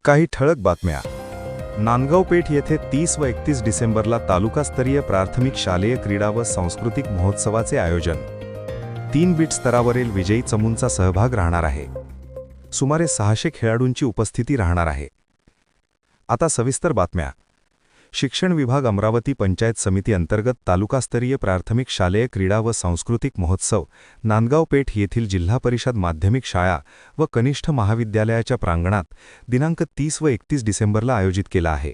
काही ठळक बातम्या. नांदगाव पेठ येथे 30 व 31 डिसेंबरला तालुकास्तरीय प्राथमिक शालेय क्रीडा व सांस्कृतिक महोत्सवाचे आयोजन. 3 बीट स्तरावरील विजयी चमूंचा सहभाग राहणार आहे. सुमारे 600 खेळाडूंची उपस्थिती राहणार आहे. आता सविस्तर बातम्या. शिक्षण विभाग अमरावती पंचायत समिती अंतर्गत तालुकास्तरीय प्राथमिक शालेय क्रीडा व सांस्कृतिक महोत्सव नांदगाव पेठ येथील जिल्हा परिषद माध्यमिक शाळा व कनिष्ठ महाविद्यालयाच्या प्रांगणात दिनांक 30 व 31 डिसेंबरला आयोजित केला आहे.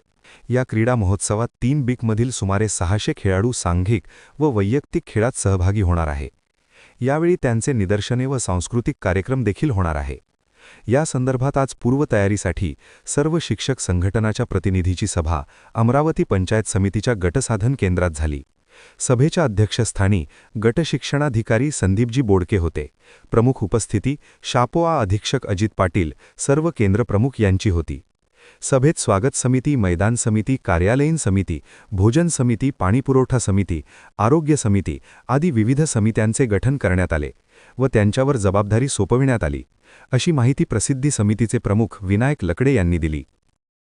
या क्रीडा महोत्सवात 3 बीकमधील सुमारे 600 खेळाडू सांघिक व वैयक्तिक खेळात सहभागी होणार आहे. यावेळी त्यांचे निदर्शने व सांस्कृतिक कार्यक्रम देखील होणार आहे. या संदर्भात आज पूर्वतयारीसाठी सर्व शिक्षक संघटनाच्या प्रतिनिधीची सभा अमरावती पंचायत समितीच्या गटसाधन केंद्रात झाली. सभेच्या अध्यक्षस्थानी गटशिक्षणाधिकारी संदीपजी बोडके होते. प्रमुख उपस्थिती शापोआ अधीक्षक अजित पाटील, सर्व केंद्रप्रमुख यांची होती. सभेत स्वागत समिती, मैदान समिती, कार्यालयीन समिती, भोजन समिती, पाणीपुरवठा समिती, आरोग्य समिती आदी विविध समित्यांचे गठन करण्यात आले व त्यांच्यावर जबाबदारी सोपविण्यात आली, अशी माहिती प्रसिद्धी समितीचे प्रमुख विनायक लकडे यांनी दिली.